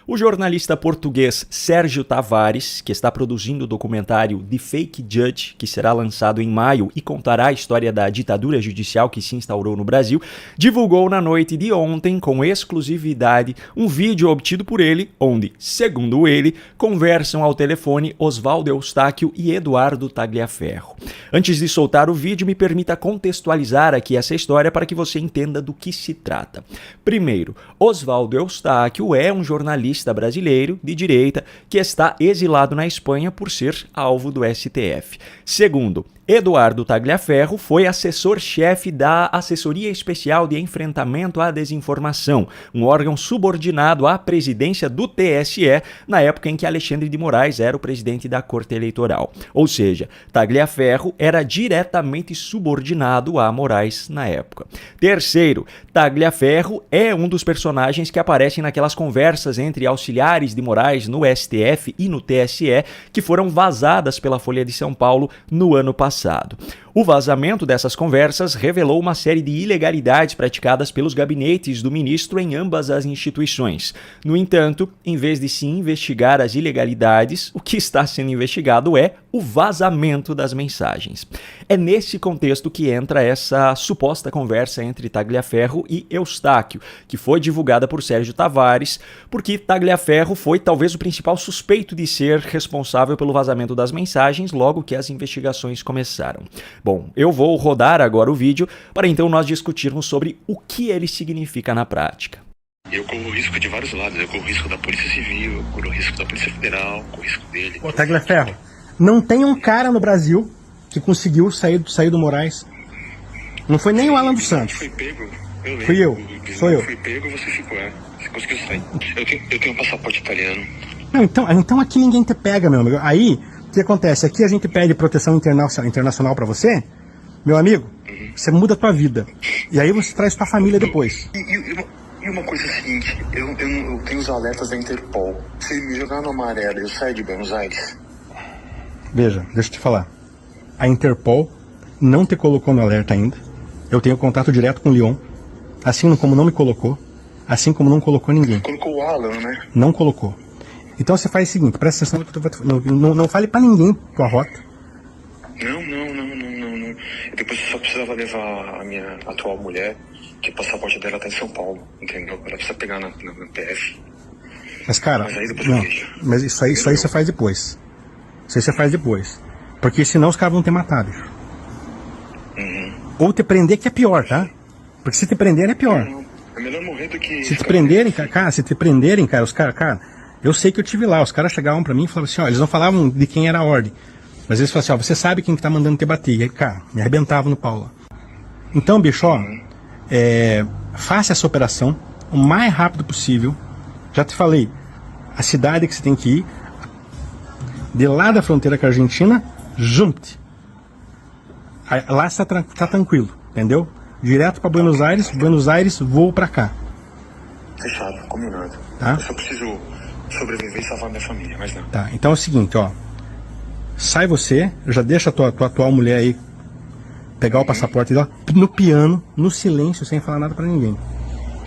O jornalista português Sérgio Tavares, que está produzindo o documentário The Fake Judge, que será lançado em maio e contará a história da ditadura judicial que se instaurou no Brasil, divulgou na noite de ontem, com exclusividade, um vídeo obtido por ele, onde, segundo ele, conversam ao telefone Oswaldo Eustáquio e Eduardo Tagliaferro. Antes de soltar o vídeo, me permita contextualizar aqui essa história para que você entenda do que se trata. Primeiro, Oswaldo Eustáquio é um jornalista brasileiro de direita que está exilado na Espanha por ser alvo do STF. Segundo, Eduardo Tagliaferro foi assessor-chefe da Assessoria Especial de Enfrentamento à Desinformação, um órgão subordinado à presidência do TSE na época em que Alexandre de Moraes era o presidente da Corte Eleitoral. Ou seja, Tagliaferro era diretamente subordinado a Moraes na época. Terceiro, Tagliaferro é um dos personagens que aparecem naquelas conversas entre auxiliares de Moraes no STF e no TSE que foram vazadas pela Folha de São Paulo no ano passado. O vazamento dessas conversas revelou uma série de ilegalidades praticadas pelos gabinetes do ministro em ambas as instituições. No entanto, em vez de se investigar as ilegalidades, o que está sendo investigado é o vazamento das mensagens. É nesse contexto que entra essa suposta conversa entre Tagliaferro e Eustáquio, que foi divulgada por Sérgio Tavares, porque Tagliaferro foi talvez o principal suspeito de ser responsável pelo vazamento das mensagens logo que as investigações começaram. Bom, eu vou rodar agora o vídeo para então nós discutirmos sobre o que ele significa na prática. Eu corro risco de vários lados, eu corro risco da Polícia Civil, eu corro risco da Polícia Federal, corro risco dele. Ô, Tagliaferro, não tem um cara no Brasil que conseguiu sair do Moraes. Não foi nem o Alan dos Santos. Foi pego, eu lembro. Fui eu, sou eu. Fui pego, você ficou, você conseguiu sair. Eu tenho um passaporte italiano. Não, então aqui ninguém te pega, meu amigo. Aí, o que acontece? Aqui a gente pede proteção internacional pra você, meu amigo, você muda a tua vida. E aí você traz tua família depois. E uma coisa é a seguinte, eu tenho os alertas da Interpol. Se me jogar numa amarela, eu saio de Buenos Aires? Veja, deixa eu te falar. A Interpol não te colocou no alerta ainda. Eu tenho contato direto com o Lyon. Assim como não me colocou. Assim como não colocou ninguém. Colocou o Alan, né? Não colocou. Então você faz o seguinte, presta atenção no que não fale pra ninguém tua rota. Não. Depois eu só precisava levar a minha atual mulher, que o passaporte dela tá em São Paulo, entendeu? Ela precisa pegar na PF. Mas cara, Mas aí depois não, eu vejo. mas isso aí você faz depois. Isso aí você faz depois. Porque senão os caras vão ter matado. Ou te prender, que é pior, tá? Porque se te prenderem é pior. Não, é melhor morrer do que... Se te prenderem, cara, os caras, cara, eu sei que eu tive lá, os caras chegavam pra mim e falavam assim, ó, eles não falavam de quem era a ordem. Mas eles falavam assim, ó, você sabe quem que tá mandando te bater. E aí, cara, me arrebentavam no pau lá. Então, bicho, ó, faça essa operação o mais rápido possível. Já te falei, a cidade que você tem que ir, de lá da fronteira com a Argentina, junte. Lá você tá tranquilo, entendeu? Direto pra Buenos Aires, voo pra cá. Fechado, combinado. Tá? Eu só preciso sobreviver e salvar minha família, mas não. Tá, então é o seguinte, ó. Sai você, já deixa a tua atual mulher aí pegar o passaporte dela no piano, no silêncio, sem falar nada pra ninguém.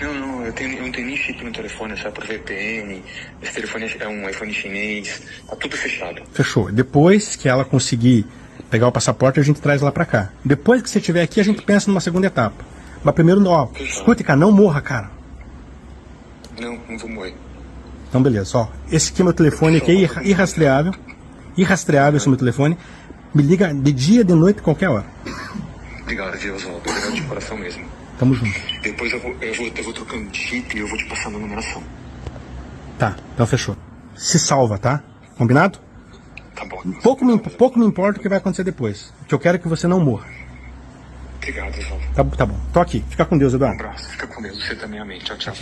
Não, eu não tenho nem chip no telefone, é só por VPN. Esse telefone é um iPhone chinês, tá tudo fechado. Fechou. Depois que ela conseguir pegar o passaporte, a gente traz lá pra cá. Depois que você estiver aqui, a gente pensa numa segunda etapa. Mas primeiro, ó, escute, cara, não morra, cara. Não vou morrer. Então beleza, ó. Esse aqui é meu telefone, aqui é irrastreável. Irrastreável esse meu telefone. Me liga de dia, de noite, qualquer hora. Obrigado, viu, Oswaldo? Obrigado de coração mesmo. Tamo junto. Depois eu vou trocando de chip e eu vou te passando a numeração. Tá, então fechou. Se salva, tá? Combinado? Tá bom. Pouco me importa o que vai acontecer depois. O que eu quero é que você não morra. Obrigado, Oswaldo. Tá bom. Tô aqui. Fica com Deus, Um Eduardo. abraço. Fica com Deus. Você também, amém. Tchau, tchau.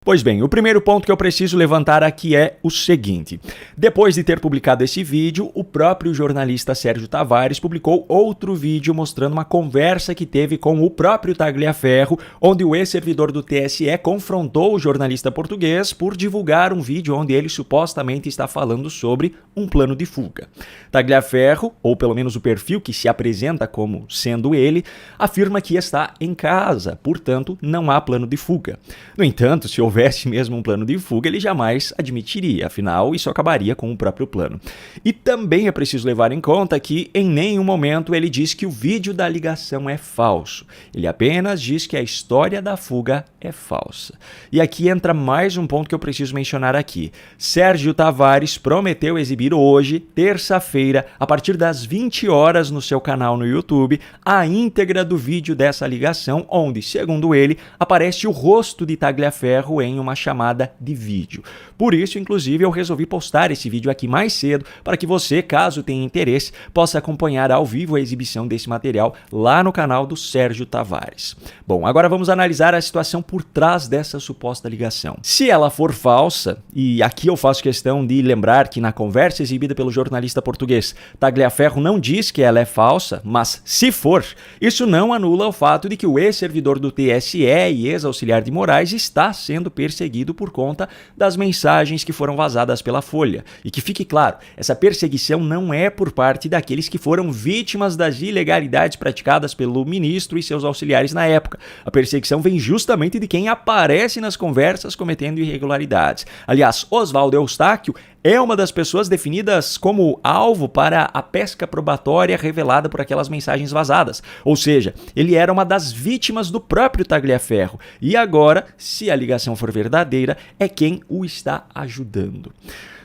Pois bem, o primeiro ponto que eu preciso levantar aqui é o seguinte. Depois de ter publicado esse vídeo, o próprio jornalista Sérgio Tavares publicou outro vídeo mostrando uma conversa que teve com o próprio Tagliaferro, onde o ex-servidor do TSE confrontou o jornalista português por divulgar um vídeo onde ele supostamente está falando sobre um plano de fuga. Tagliaferro, ou pelo menos o perfil que se apresenta como sendo ele, afirma que está em casa, portanto não há plano de fuga. No entanto, se houver houvesse mesmo um plano de fuga, ele jamais admitiria, afinal, isso acabaria com o próprio plano. E também é preciso levar em conta que em nenhum momento ele diz que o vídeo da ligação é falso. Ele apenas diz que a história da fuga é falsa. E aqui entra mais um ponto que eu preciso mencionar aqui. Sérgio Tavares prometeu exibir hoje, terça-feira, a partir das 20 horas no seu canal no YouTube, a íntegra do vídeo dessa ligação, onde, segundo ele, aparece o rosto de Tagliaferro em uma chamada de vídeo. Por isso, inclusive, eu resolvi postar esse vídeo aqui mais cedo para que você, caso tenha interesse, possa acompanhar ao vivo a exibição desse material lá no canal do Sérgio Tavares. Bom, agora vamos analisar a situação por trás dessa suposta ligação. Se ela for falsa, e aqui eu faço questão de lembrar que na conversa exibida pelo jornalista português, Tagliaferro não diz que ela é falsa, mas se for, isso não anula o fato de que o ex-servidor do TSE e ex-auxiliar de Moraes está sendo perseguido por conta das mensagens que foram vazadas pela Folha. E que fique claro, essa perseguição não é por parte daqueles que foram vítimas das ilegalidades praticadas pelo ministro e seus auxiliares na época. A perseguição vem justamente de quem aparece nas conversas cometendo irregularidades. Aliás, Oswaldo Eustáquio é uma das pessoas definidas como alvo para a pesca probatória revelada por aquelas mensagens vazadas. Ou seja, ele era uma das vítimas do próprio Tagliaferro. E agora, se a ligação for verdadeira, é quem o está ajudando.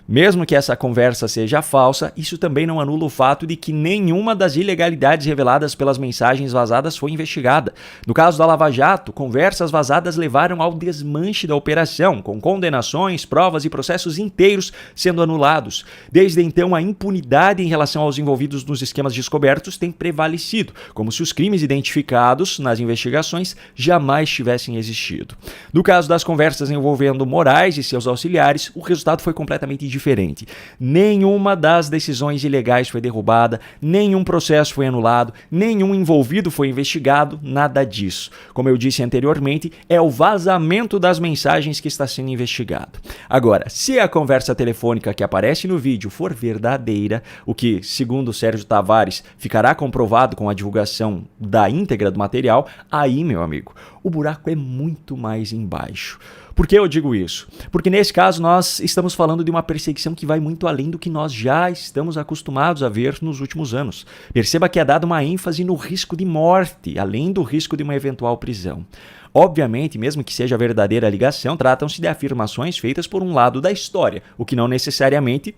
Mesmo que essa conversa seja falsa, isso também não anula o fato de que nenhuma das ilegalidades reveladas pelas mensagens vazadas foi investigada. No caso da Lava Jato, conversas vazadas levaram ao desmanche da operação, com condenações, provas e processos inteiros sendo anulados. Desde então, a impunidade em relação aos envolvidos nos esquemas descobertos tem prevalecido, como se os crimes identificados nas investigações jamais tivessem existido. No caso das conversas envolvendo Moraes e seus auxiliares, o resultado foi completamente diferente. Nenhuma das decisões ilegais foi derrubada, nenhum processo foi anulado, nenhum envolvido foi investigado, nada disso. Como eu disse anteriormente, é o vazamento das mensagens que está sendo investigado. Agora, se a conversa telefônica que aparece no vídeo for verdadeira, o que, segundo Sérgio Tavares, ficará comprovado com a divulgação da íntegra do material, aí, meu amigo, o buraco é muito mais embaixo. Por que eu digo isso? Porque nesse caso nós estamos falando de uma perseguição que vai muito além do que nós já estamos acostumados a ver nos últimos anos. Perceba que é dada uma ênfase no risco de morte, além do risco de uma eventual prisão. Obviamente, mesmo que seja verdadeira a ligação, tratam-se de afirmações feitas por um lado da história, o que não necessariamente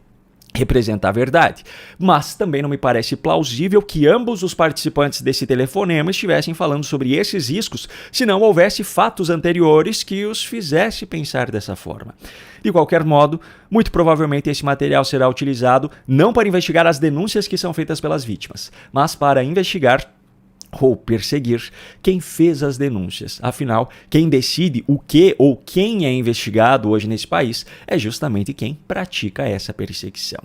representa a verdade. Mas também não me parece plausível que ambos os participantes desse telefonema estivessem falando sobre esses riscos se não houvesse fatos anteriores que os fizesse pensar dessa forma. De qualquer modo, muito provavelmente esse material será utilizado não para investigar as denúncias que são feitas pelas vítimas, mas para investigar ou perseguir quem fez as denúncias. Afinal, quem decide o que ou quem é investigado hoje nesse país é justamente quem pratica essa perseguição.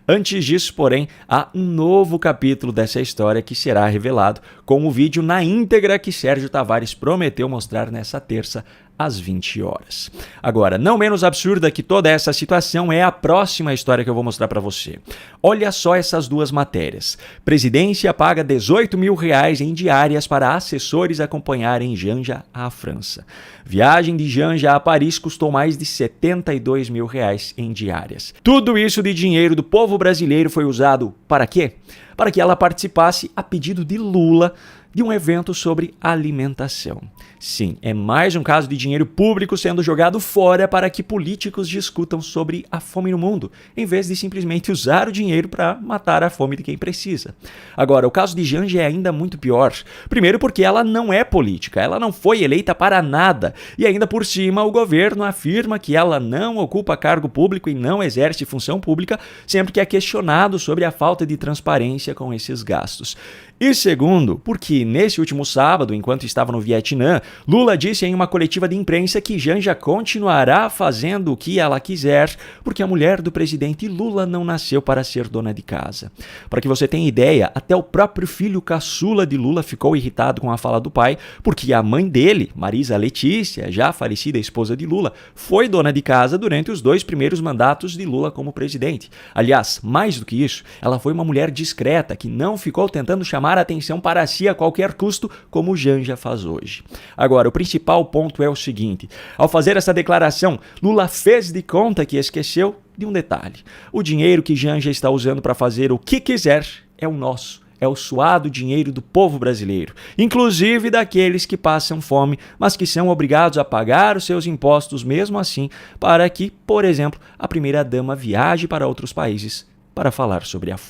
Antes disso, porém, há um novo capítulo dessa história que será revelado com o vídeo na íntegra que Sérgio Tavares prometeu mostrar nessa terça às 20 horas. Agora, não menos absurda que toda essa situação é a próxima história que eu vou mostrar para você. Olha só essas duas matérias. Presidência paga R$18 mil em diárias para assessores acompanharem Janja à França. Viagem de Janja a Paris custou mais de R$72 mil em diárias. Tudo isso de dinheiro do povo brasileiro foi usado para quê? Para que ela participasse, a pedido de Lula, de um evento sobre alimentação. Sim, é mais um caso de dinheiro público sendo jogado fora para que políticos discutam sobre a fome no mundo, em vez de simplesmente usar o dinheiro para matar a fome de quem precisa. Agora, o caso de Janja é ainda muito pior. Primeiro porque ela não é política, ela não foi eleita para nada. E ainda por cima, o governo afirma que ela não ocupa cargo público e não exerce função pública, sempre que é questionado sobre a falta de transparência com esses gastos. E segundo, porque nesse último sábado, enquanto estava no Vietnã, Lula disse em uma coletiva de imprensa que Janja continuará fazendo o que ela quiser, porque a mulher do presidente Lula não nasceu para ser dona de casa. Para que você tenha ideia, até o próprio filho caçula de Lula ficou irritado com a fala do pai, porque a mãe dele, Marisa Letícia, já falecida esposa de Lula, foi dona de casa durante os 2 primeiros mandatos de Lula como presidente. Aliás, mais do que isso, ela foi uma mulher discreta que não ficou tentando chamar chamar a atenção para si a qualquer custo, como Janja faz hoje. Agora, o principal ponto é o seguinte: ao fazer essa declaração, Lula fez de conta que esqueceu de um detalhe. O dinheiro que Janja está usando para fazer o que quiser é o nosso. É o suado dinheiro do povo brasileiro, inclusive daqueles que passam fome, mas que são obrigados a pagar os seus impostos mesmo assim, para que, por exemplo, a primeira-dama viaje para outros países para falar sobre a fome.